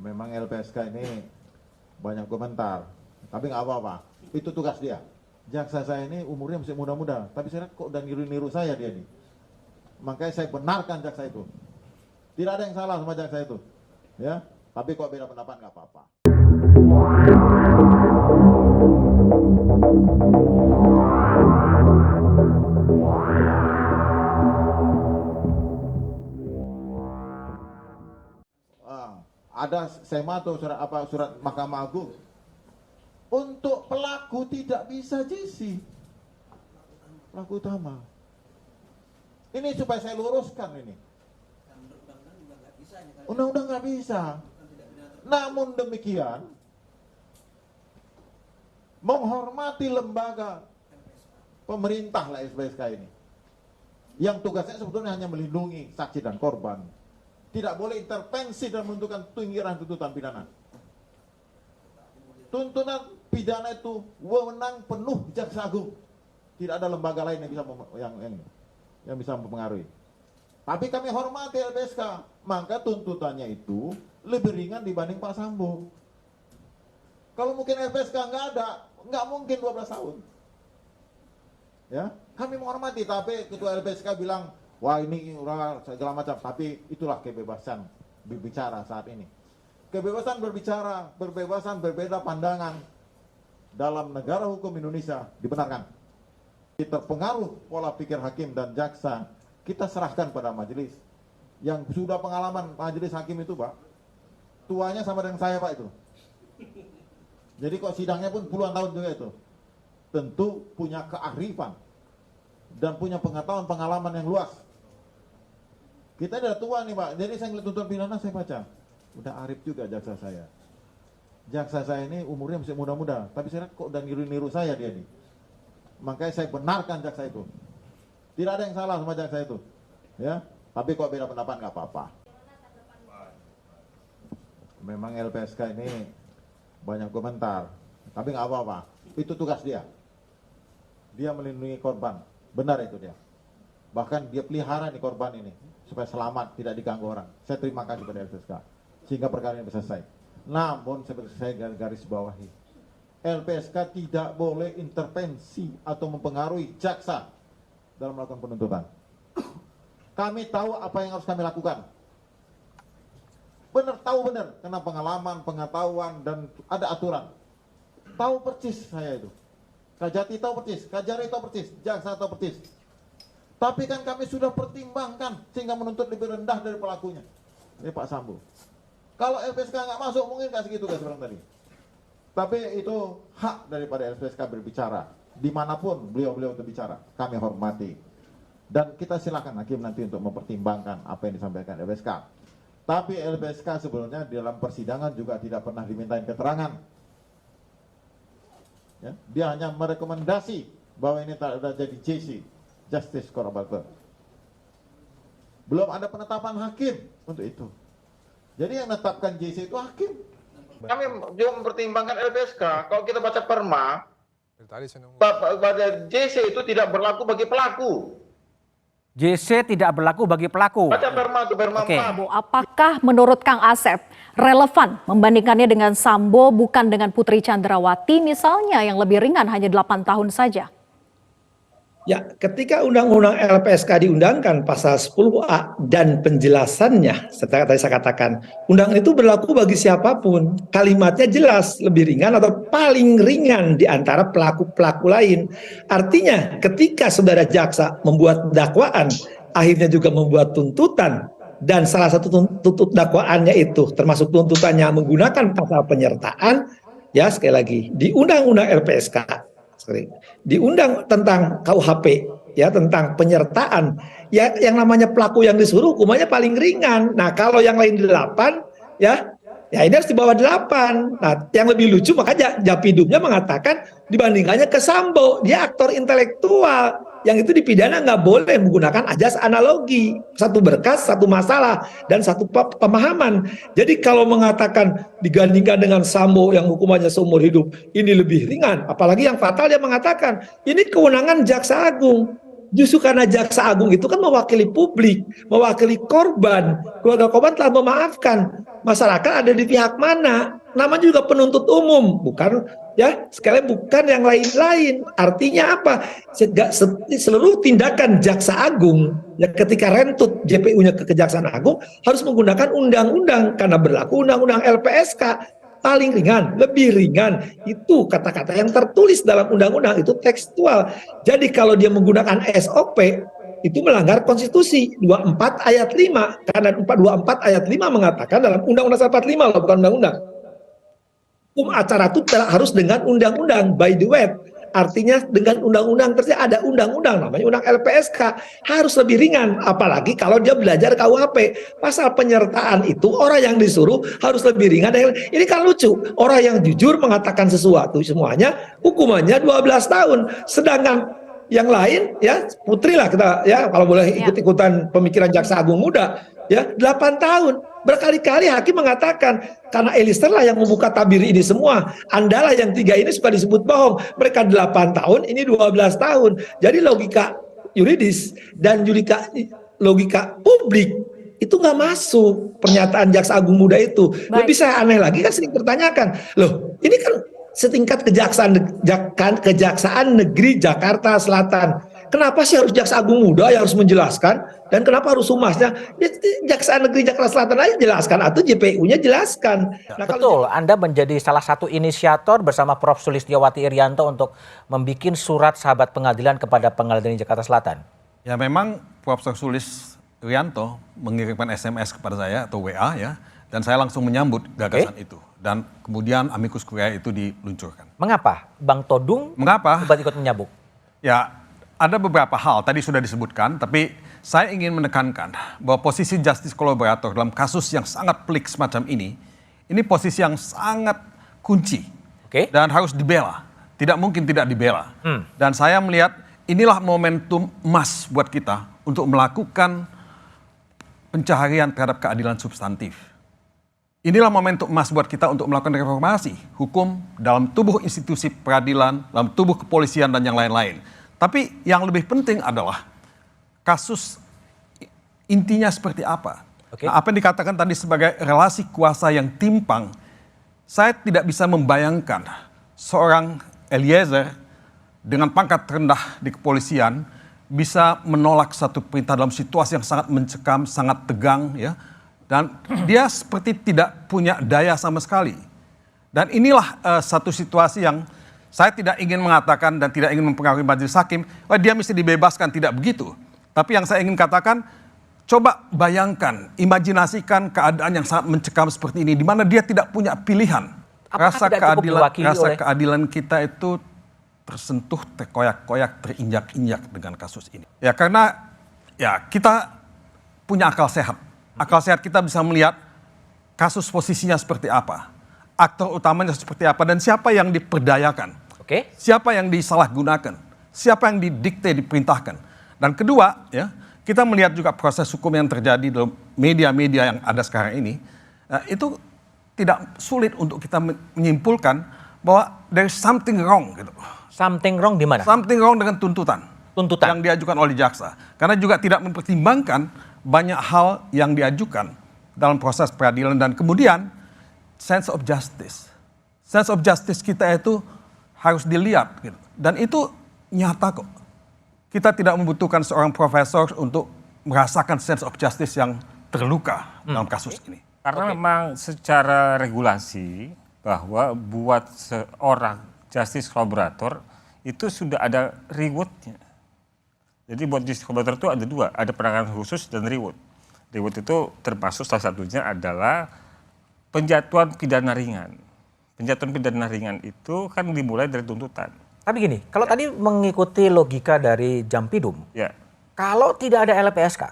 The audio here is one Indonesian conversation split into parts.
Memang LPSK ini banyak komentar, tapi nggak apa-apa. Itu tugas dia. Jaksa saya ini umurnya masih muda-muda, tapi saya kok udah niru-niru saya dia nih. Makanya saya benarkan jaksa itu. Tidak ada yang salah sama jaksa itu, ya. Tapi kok beda pendapat nggak apa-apa. Ada SEMA atau surat Mahkamah Agung. Untuk pelaku tidak bisa JC. Pelaku utama. Ini supaya saya luruskan ini. Undang-undang nggak bisa. Namun demikian, menghormati lembaga pemerintah lah LPSK ini. Yang tugasnya sebetulnya hanya melindungi saksi dan korban. Tidak boleh intervensi dan menentukan pinggiran tuntutan pidana. Tuntutan pidana itu wewenang penuh Jaksa Agung. Tidak ada lembaga lain yang bisa mempengaruhi. Tapi kami hormati LPSK, maka tuntutannya itu lebih ringan dibanding Pak Sambo. Kalau mungkin LPSK nggak mungkin 12 tahun. Ya, kami menghormati, tapi ketua LPSK bilang, wah ini segala macam, tapi itulah kebebasan berbicara saat ini. Kebebasan berbicara, berbebasan berbeda pandangan dalam negara hukum Indonesia dibenarkan. Terpengaruh pola pikir hakim dan jaksa, kita serahkan pada majelis. Yang sudah pengalaman majelis hakim itu, Pak, tuanya sama dengan saya, Pak, itu. Jadi kok sidangnya pun puluhan tahun juga itu. Tentu punya kearifan dan punya pengetahuan pengalaman yang luas. Kita udah tua nih, Pak. Jadi saya ngeliat tuntutan pidana, saya baca. Udah arif juga jaksa saya. Jaksa saya ini umurnya masih muda-muda, tapi saya kok udah niru-niru saya dia nih. Makanya saya benarkan jaksa itu. Tidak ada yang salah sama jaksa itu. Ya, tapi kok beda pendapat nggak apa-apa. Memang LPSK ini banyak komentar, tapi nggak apa-apa. Itu tugas dia. Dia melindungi korban. Benar itu dia. Bahkan dia pelihara nih korban ini supaya selamat, tidak diganggu orang. Saya terima kasih pada LPSK sehingga perkara ini bisa selesai. Namun seperti saya garis bawahi, LPSK tidak boleh intervensi atau mempengaruhi jaksa dalam melakukan penuntutan. Kami tahu apa yang harus kami lakukan. Tahu benar, karena pengalaman, pengetahuan, dan ada aturan. Tahu persis saya itu. Kajati tahu persis, Kajari tahu persis, jaksa tahu persis. Tapi kan kami sudah pertimbangkan sehingga menuntut lebih rendah dari pelakunya. Ini Pak Sambo. Kalau LPSK nggak masuk mungkin nggak segitu guys bilang tadi. Tapi itu hak daripada LPSK berbicara. Dimanapun beliau itu bicara, kami hormati. Dan kita silakan hakim nanti untuk mempertimbangkan apa yang disampaikan LPSK. Tapi LPSK sebelumnya di dalam persidangan juga tidak pernah dimintain keterangan. Ya, dia hanya merekomendasi bahwa ini tak ada jadi JC, Justice Collaborator. Belum ada penetapan hakim untuk itu. Jadi yang menetapkan JC itu hakim. Kami juga mempertimbangkan LPSK. Kalau kita baca perma, JC itu tidak berlaku bagi pelaku. JC tidak berlaku bagi pelaku. Baca perma itu perma. Oke. Apakah menurut Kang Asep relevan membandingkannya dengan Sambo bukan dengan Putri Chandrawati misalnya yang lebih ringan hanya 8 tahun saja? Ya, ketika Undang-Undang LPSK diundangkan pasal 10A dan penjelasannya, setelah tadi saya katakan, undang itu berlaku bagi siapapun. Kalimatnya jelas, lebih ringan atau paling ringan di antara pelaku-pelaku lain. Artinya, ketika saudara jaksa membuat dakwaan, akhirnya juga membuat tuntutan, dan salah satu tuntut dakwaannya itu, termasuk tuntutannya menggunakan pasal penyertaan, ya sekali lagi, di Undang-Undang LPSK, diundang tentang KUHP ya tentang penyertaan ya, yang namanya pelaku yang disuruh hukumannya paling ringan. Nah kalau yang lain 8 ya ini harus di bawah 8. Nah yang lebih lucu makanya Japidumnya mengatakan dibandingkannya ke Sambo, dia aktor intelektual yang itu dipidana nggak boleh menggunakan ajas analogi, satu berkas, satu masalah, dan satu pemahaman. Jadi kalau mengatakan digandingkan dengan Sambo yang hukumannya seumur hidup, ini lebih ringan. Apalagi yang fatal dia mengatakan, ini kewenangan Jaksa Agung. Justru karena jaksa agung itu kan mewakili publik, mewakili korban. Keluarga korban telah memaafkan. Masyarakat ada di pihak mana? Namanya juga penuntut umum, bukan ya, sekali bukan yang lain-lain. Artinya apa? Seluruh tindakan jaksa agung ya ketika rentut JPU-nya ke Kejaksaan Agung harus menggunakan undang-undang karena berlaku undang-undang LPSK. Paling ringan, lebih ringan, itu kata-kata yang tertulis dalam undang-undang, itu tekstual. Jadi kalau dia menggunakan SOP, itu melanggar konstitusi 24 ayat 5, karena 24 ayat 5 mengatakan dalam undang-undang 45 loh, bukan undang-undang. Hukum acara itu harus dengan undang-undang, by the way. Artinya dengan undang-undang terus ada undang-undang namanya undang LPSK, harus lebih ringan, apalagi kalau dia belajar KUHP. Pasal penyertaan itu orang yang disuruh harus lebih ringan. Ini kan lucu, orang yang jujur mengatakan sesuatu semuanya hukumannya 12 tahun, sedangkan yang lain ya Putri lah kita ya kalau boleh ikut-ikutan pemikiran jaksa agung muda ya 8 tahun. Berkali-kali hakim mengatakan karena Eliezer lah yang membuka tabir ini semua, Anda lah yang 3 ini suka disebut bohong. Mereka 8 tahun, ini 12 tahun. Jadi logika yuridis dan logika publik itu nggak masuk pernyataan jaksa agung muda itu. Baik. Lebih saya aneh lagi kan sering pertanyakan, loh ini kan setingkat Kejaksaan Negeri Jakarta Selatan. Kenapa sih harus jaksa agung muda yang harus menjelaskan? Dan kenapa harus humasnya? Ya, Jaksaan Negeri Jakarta Selatan aja jelaskan atau JPU-nya jelaskan. Nah, Betul, Anda menjadi salah satu inisiator bersama Prof. Sulistiawati Irianto untuk membuat surat sahabat pengadilan kepada Pengadilan Negeri Jakarta Selatan. Ya memang Prof. Sulis Irianto mengirimkan SMS kepada saya atau WA ya, dan saya langsung menyambut gagasan itu. Dan kemudian amicus curiae itu diluncurkan. Mengapa Bang Todung ikut menyambut? Ya ada beberapa hal tadi sudah disebutkan, tapi saya ingin menekankan bahwa posisi justice collaborator dalam kasus yang sangat pelik semacam ini posisi yang sangat kunci dan harus dibela. Tidak mungkin tidak dibela. Dan saya melihat inilah momentum emas buat kita untuk melakukan pencaharian terhadap keadilan substantif. Inilah momentum emas buat kita untuk melakukan reformasi hukum dalam tubuh institusi peradilan, dalam tubuh kepolisian dan yang lain-lain. Tapi yang lebih penting adalah kasus intinya seperti apa. Nah, apa yang dikatakan tadi sebagai relasi kuasa yang timpang, saya tidak bisa membayangkan seorang Eliezer dengan pangkat rendah di kepolisian bisa menolak satu perintah dalam situasi yang sangat mencekam, sangat tegang ya. Dan dia seperti tidak punya daya sama sekali. Dan inilah satu situasi yang saya tidak ingin mengatakan dan tidak ingin mempengaruhi majelis hakim, dia mesti dibebaskan, tidak begitu. Tapi yang saya ingin katakan, coba bayangkan, imajinasikan keadaan yang sangat mencekam seperti ini, di mana dia tidak punya pilihan. Rasa keadilan kita itu tersentuh, terkoyak-koyak, terinjak-injak dengan kasus ini. Ya karena ya kita punya akal sehat. Akal sehat kita bisa melihat kasus posisinya seperti apa, aktor utamanya seperti apa, dan siapa yang diperdayakan, siapa yang disalahgunakan, siapa yang didikte, diperintahkan. Dan kedua, ya kita melihat juga proses hukum yang terjadi dalam media-media yang ada sekarang ini, itu tidak sulit untuk kita menyimpulkan bahwa there is something wrong gitu. Something wrong di mana? Something wrong dengan tuntutan yang diajukan oleh jaksa. Karena juga tidak mempertimbangkan banyak hal yang diajukan dalam proses peradilan, dan kemudian sense of justice. Sense of justice kita itu harus dilihat gitu. Dan itu nyata kok. Kita tidak membutuhkan seorang profesor untuk merasakan sense of justice yang terluka dalam kasus ini. Karena memang secara regulasi bahwa buat seorang justice collaborator itu sudah ada rewardnya. Jadi buat justice collaborator itu ada dua, ada penanganan khusus dan reward. Reward itu termasuk salah satunya adalah penjatuhan pidana ringan. Penjatuhan pidana ringan itu kan dimulai dari tuntutan. Tapi gini, kalau tadi mengikuti logika dari Jampidum, kalau tidak ada LPSK,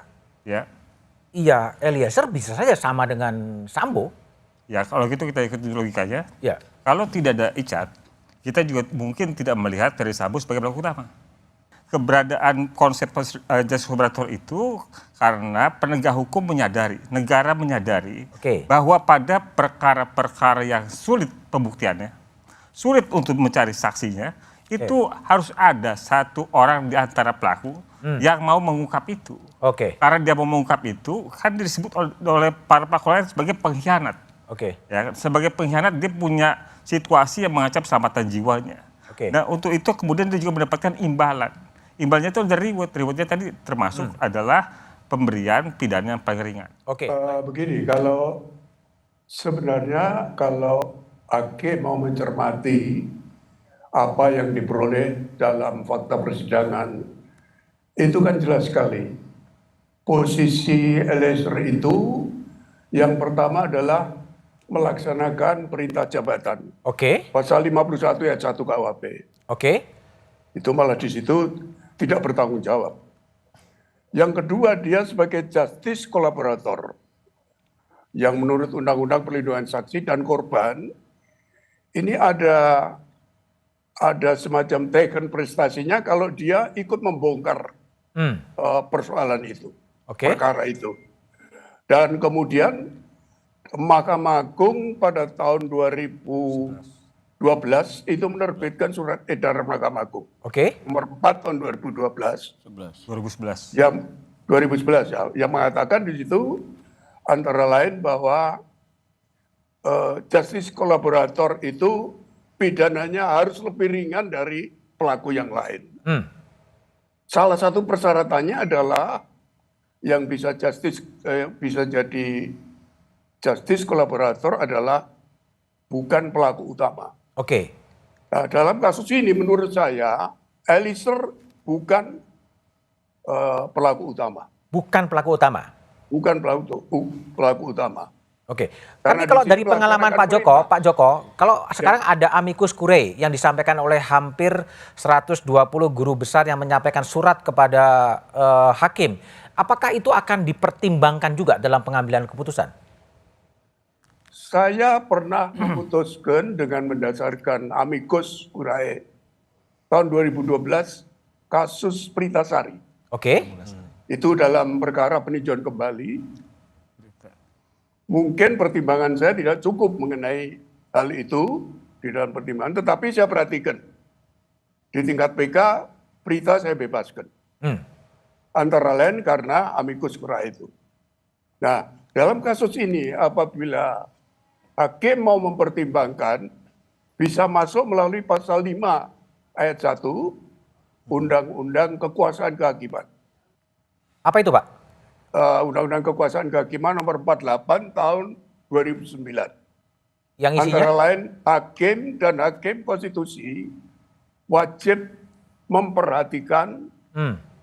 iya Eliezer bisa saja sama dengan Sambo. Ya kalau gitu kita ikuti logikanya. Kalau tidak ada icat, kita juga mungkin tidak melihat Ferdy Sambo sebagai pelaku utama. Keberadaan konsep justice collaborator itu karena penegak hukum menyadari, negara menyadari bahwa pada perkara-perkara yang sulit pembuktiannya, sulit untuk mencari saksinya, itu harus ada satu orang di antara pelaku yang mau mengungkap itu. Oke. Karena dia mau mengungkap itu, kan disebut oleh para pelaku lain sebagai pengkhianat. Oke. Ya, sebagai pengkhianat dia punya situasi yang mengancam keselamatan jiwanya. Oke. Nah untuk itu kemudian dia juga mendapatkan imbalan. Imbalannya itu ada reward. Rewardnya tadi termasuk adalah pemberian pidana yang paling ringan. Oke. Begini, kalau sebenarnya kalau hakim mau mencermati apa yang diperoleh dalam fakta persidangan, itu kan jelas sekali. Posisi Eliezer itu yang pertama adalah melaksanakan perintah jabatan. Oke. Pasal 51 ayat 1 KUHP. Oke. Itu malah di situ tidak bertanggung jawab. Yang kedua, dia sebagai justice collaborator. Yang menurut Undang-Undang Perlindungan Saksi dan Korban, ini ada semacam taken prestasinya kalau dia ikut membongkar persoalan itu, perkara itu. Dan kemudian Mahkamah Agung pada tahun 2012 itu menerbitkan surat edaran Mahkamah Agung. Nomor 4 tahun 2011. Yang 2011 ya, yang mengatakan di situ antara lain bahwa justice collaborator itu pidananya harus lebih ringan dari pelaku yang lain. Salah satu persyaratannya adalah yang bisa jadi justice collaborator adalah bukan pelaku utama. Oke. Nah, dalam kasus ini menurut saya Eliezer bukan pelaku utama. Bukan pelaku utama. Bukan pelaku utama. Oke. Karena Tapi kalau di sini dari pengalaman melaksanakan Pak Joko, kalau sekarang ada amicus curiae yang disampaikan oleh hampir 120 guru besar yang menyampaikan surat kepada hakim, apakah itu akan dipertimbangkan juga dalam pengambilan keputusan? Saya pernah memutuskan dengan mendasarkan amicus curiae tahun 2012 kasus Pritasari. Oke. Itu dalam perkara peninjauan kembali. Mungkin pertimbangan saya tidak cukup mengenai hal itu di dalam pertimbangan, tetapi saya perhatikan di tingkat PK Prita saya bebaskan. Antara lain karena amicus curiae itu. Nah, dalam kasus ini apabila hakim mau mempertimbangkan bisa masuk melalui pasal 5 ayat 1 Undang-Undang Kekuasaan Kehakiman. Apa itu, Pak? Undang-Undang Kekuasaan Kehakiman nomor 48 tahun 2009. Yang isinya? Antara lain hakim dan hakim konstitusi wajib memperhatikan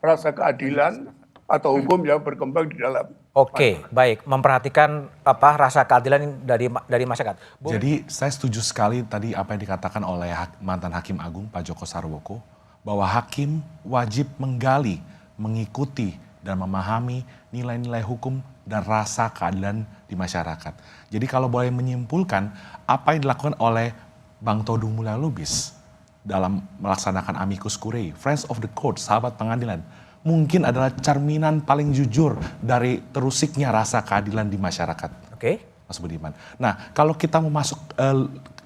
rasa keadilan atau hukum yang berkembang di dalam. Oke, baik. Memperhatikan rasa keadilan dari masyarakat. Jadi saya setuju sekali tadi apa yang dikatakan oleh mantan Hakim Agung Pak Joko Sarwoko, bahwa hakim wajib menggali, mengikuti, dan memahami nilai-nilai hukum dan rasa keadilan di masyarakat. Jadi kalau boleh menyimpulkan, apa yang dilakukan oleh Bang Todung Mulya Lubis dalam melaksanakan amicus curiae, Friends of the Court, sahabat pengadilan, mungkin adalah cerminan paling jujur dari terusiknya rasa keadilan di masyarakat. Oke. Mas Budiman. Nah, kalau kita mau masuk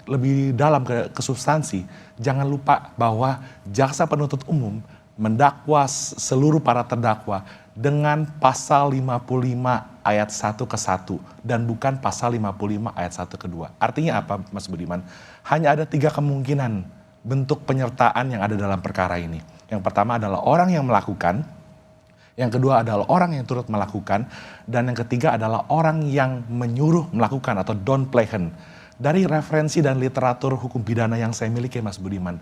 lebih dalam ke substansi, jangan lupa bahwa jaksa penuntut umum mendakwa seluruh para terdakwa dengan pasal 55 ayat 1 ke 1 dan bukan pasal 55 ayat 1 ke 2. Artinya apa, Mas Budiman? Hanya ada 3 kemungkinan bentuk penyertaan yang ada dalam perkara ini. Yang pertama adalah orang yang melakukan, yang kedua adalah orang yang turut melakukan, dan yang ketiga adalah orang yang menyuruh melakukan atau don't play hand. Dari referensi dan literatur hukum pidana yang saya miliki, Mas Budiman,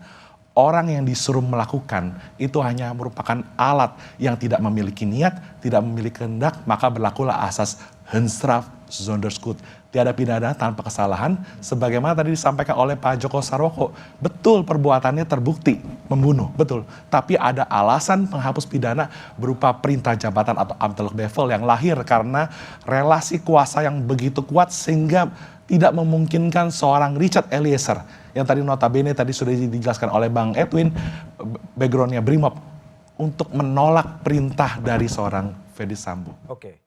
orang yang disuruh melakukan itu hanya merupakan alat yang tidak memiliki niat, tidak memiliki kehendak, maka berlakulah asas Hensstraf Sonderschuld. Tiada pidana tanpa kesalahan, sebagaimana tadi disampaikan oleh Pak Joko Sarwoko. Betul perbuatannya terbukti membunuh, betul. Tapi ada alasan penghapus pidana berupa perintah jabatan atau ambtelijk bevel yang lahir karena relasi kuasa yang begitu kuat sehingga tidak memungkinkan seorang Richard Eliezer yang tadi notabene tadi sudah dijelaskan oleh Bang Edwin, backgroundnya Brimob, untuk menolak perintah dari seorang Ferdy Sambo. Oke.